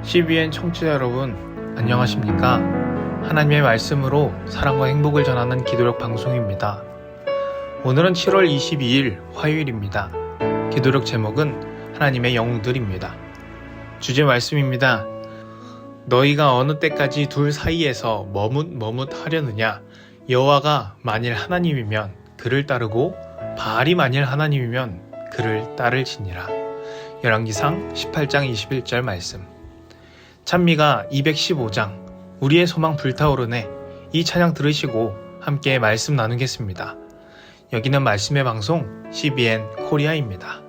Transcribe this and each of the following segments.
CBN 청취자 여러분, 안녕하십니까? 하나님의 말씀으로 사랑과 행복을 전하는 기도력 방송입니다. 오늘은 7월 22일 화요일입니다. 기도력 제목은 하나님의 영웅들입니다. 주제 말씀입니다. 너희가 어느 때까지 둘 사이에서 머뭇하려느냐? 여호와가 만일 하나님이면 그를 따르고 바알이 만일 하나님이면 그를 따를지니라. 열왕기상 18장 21절 말씀. 찬미가 215장 우리의 소망 불타오르네. 이 찬양 들으시고 함께 말씀 나누겠습니다. 여기는 말씀의 방송 CBN 코리아입니다.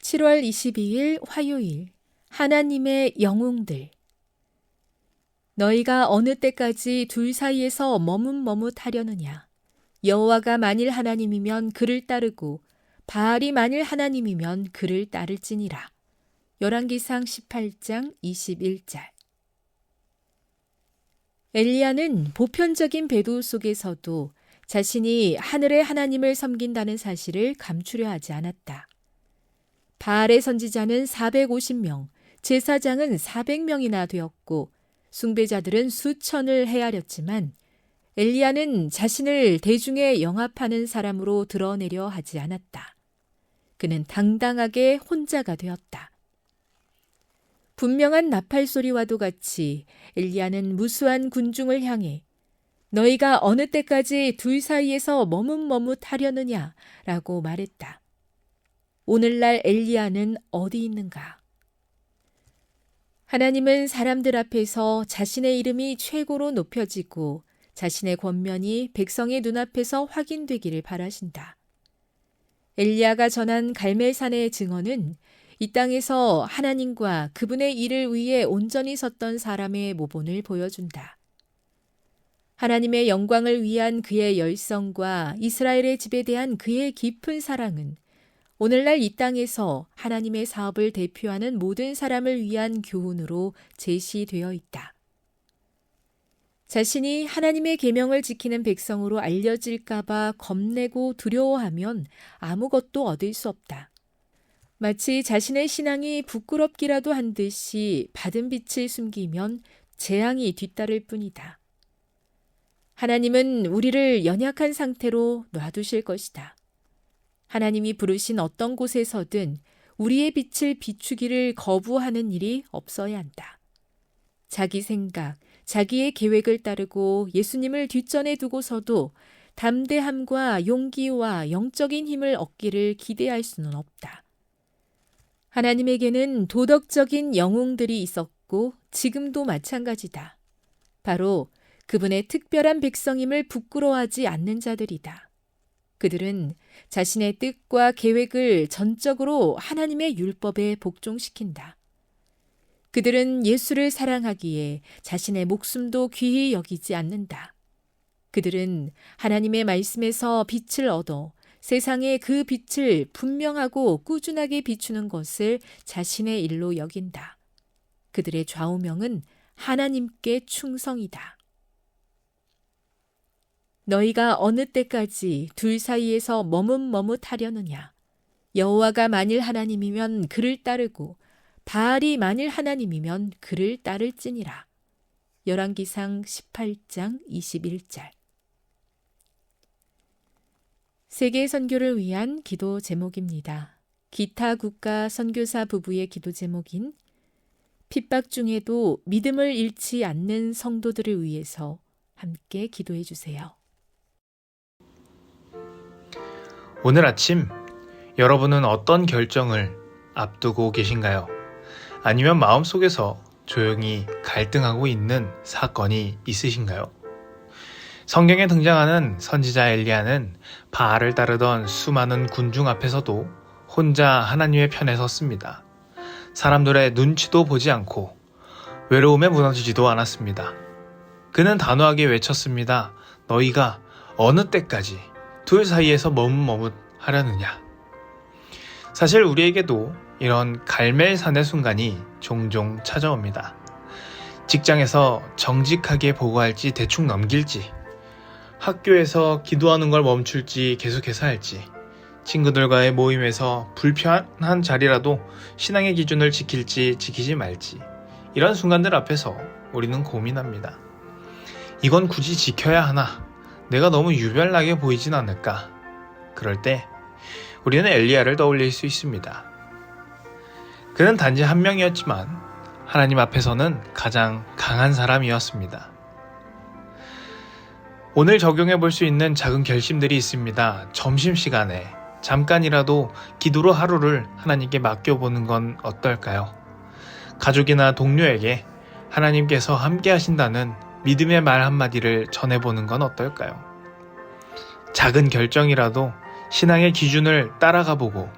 (7월 22일) 화요일 하나님의 영웅들. 너희가 어느 때까지 둘 사이에서 머뭇하려느냐? 여호와가 만일 하나님이면 그를 따르고 바알이 만일 하나님이면 그를 따를지니라. 열왕기상 18장 21절. 엘리야는 보편적인 배도 속에서도 자신이 하늘의 하나님을 섬긴다는 사실을 감추려 하지 않았다. 바알의 선지자는 450명, 제사장은 400명이나 되었고 숭배자들은 수천을 헤아렸지만 엘리야는 자신을 대중에 영합하는 사람으로 드러내려 하지 않았다. 그는 당당하게 혼자가 되었다. 분명한 나팔 소리와도 같이 엘리야는 무수한 군중을 향해 너희가 어느 때까지 둘 사이에서 머뭇하려느냐 라고 말했다. 오늘날 엘리야는 어디 있는가? 하나님은 사람들 앞에서 자신의 이름이 최고로 높여지고 자신의 권면이 백성의 눈앞에서 확인되기를 바라신다. 엘리야가 전한 갈멜산의 증언은 이 땅에서 하나님과 그분의 일을 위해 온전히 섰던 사람의 모본을 보여준다. 하나님의 영광을 위한 그의 열성과 이스라엘의 집에 대한 그의 깊은 사랑은 오늘날 이 땅에서 하나님의 사업을 대표하는 모든 사람을 위한 교훈으로 제시되어 있다. 자신이 하나님의 계명을 지키는 백성으로 알려질까 봐 겁내고 두려워하면 아무것도 얻을 수 없다. 마치 자신의 신앙이 부끄럽기라도 한 듯이 받은 빛을 숨기면 재앙이 뒤따를 뿐이다. 하나님은 우리를 연약한 상태로 놔두실 것이다. 하나님이 부르신 어떤 곳에서든 우리의 빛을 비추기를 거부하는 일이 없어야 한다. 자기 생각, 자기의 계획을 따르고 예수님을 뒷전에 두고서도 담대함과 용기와 영적인 힘을 얻기를 기대할 수는 없다. 하나님에게는 도덕적인 영웅들이 있었고 지금도 마찬가지다. 바로 그분의 특별한 백성임을 부끄러워하지 않는 자들이다. 그들은 자신의 뜻과 계획을 전적으로 하나님의 율법에 복종시킨다. 그들은 예수를 사랑하기에 자신의 목숨도 귀히 여기지 않는다. 그들은 하나님의 말씀에서 빛을 얻어 세상에 그 빛을 분명하고 꾸준하게 비추는 것을 자신의 일로 여긴다. 그들의 좌우명은 하나님께 충성이다. 너희가 어느 때까지 둘 사이에서 머뭇머뭇하려느냐? 여호와가 만일 하나님이면 그를 따르고 바알이 만일 하나님이면 그를 따를지니라. 열왕기상 18장 21절. 세계 선교를 위한 기도 제목입니다. 기타 국가 선교사 부부의 기도 제목인 핍박 중에도 믿음을 잃지 않는 성도들을 위해서 함께 기도해 주세요. 오늘 아침 여러분은 어떤 결정을 앞두고 계신가요? 아니면 마음속에서 조용히 갈등하고 있는 사건이 있으신가요? 성경에 등장하는 선지자 엘리야는 바알을 따르던 수많은 군중 앞에서도 혼자 하나님의 편에 섰습니다. 사람들의 눈치도 보지 않고 외로움에 무너지지도 않았습니다. 그는 단호하게 외쳤습니다. 너희가 어느 때까지 둘 사이에서 머뭇머뭇하려느냐? 사실 우리에게도 이런 갈멜산의 순간이 종종 찾아옵니다. 직장에서 정직하게 보고할지 대충 넘길지, 학교에서 기도하는 걸 멈출지 계속해서 할지, 친구들과의 모임에서 불편한 자리라도 신앙의 기준을 지킬지 지키지 말지, 이런 순간들 앞에서 우리는 고민합니다. 이건 굳이 지켜야 하나? 내가 너무 유별나게 보이진 않을까? 그럴 때 우리는 엘리야를 떠올릴 수 있습니다. 그는 단지 한 명이었지만 하나님 앞에서는 가장 강한 사람이었습니다. 오늘 적용해 볼 수 있는 작은 결심들이 있습니다. 점심시간에 잠깐이라도 기도로 하루를 하나님께 맡겨보는 건 어떨까요? 가족이나 동료에게 하나님께서 함께 하신다는 믿음의 말 한마디를 전해보는 건 어떨까요? 작은 결정이라도 신앙의 기준을 따라가 보고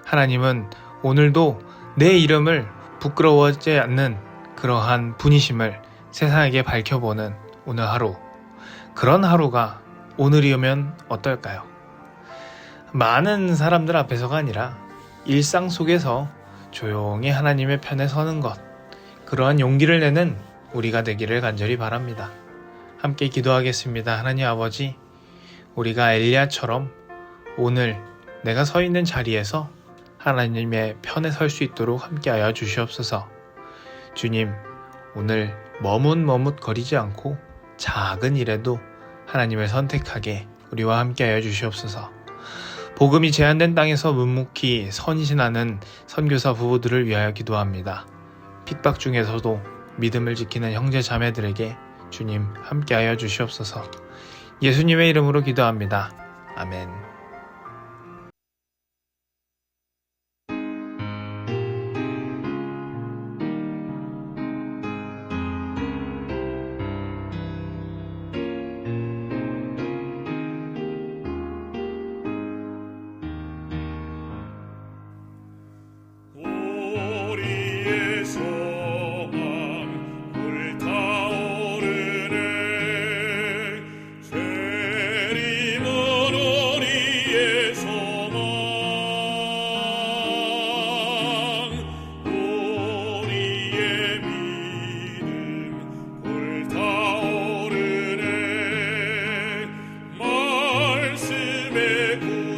하나님은 오늘도 내 이름을 부끄러워하지 않는 그러한 분이심을 세상에게 밝혀보는 오늘 하루, 그런 하루가 오늘이면 어떨까요? 많은 사람들 앞에서가 아니라 일상 속에서 조용히 하나님의 편에 서는 것, 그러한 용기를 내는 우리가 되기를 간절히 바랍니다. 함께 기도하겠습니다. 하나님 아버지, 우리가 엘리야처럼 오늘 내가 서 있는 자리에서 하나님의 편에 설 수 있도록 함께하여 주시옵소서. 주님, 오늘 머뭇머뭇거리지 않고 작은 일에도 하나님을 선택하게 우리와 함께하여 주시옵소서. 복음이 제한된 땅에서 묵묵히 선신하는 선교사 부부들을 위하여 기도합니다. 핍박 중에서도 믿음을 지키는 형제 자매들에게 주님 함께하여 주시옵소서. 예수님의 이름으로 기도합니다. 아멘. 우리의 소망 불타오르네. 세림은 우리의 소망, 우리의 믿음 불타오르네. 말씀의 구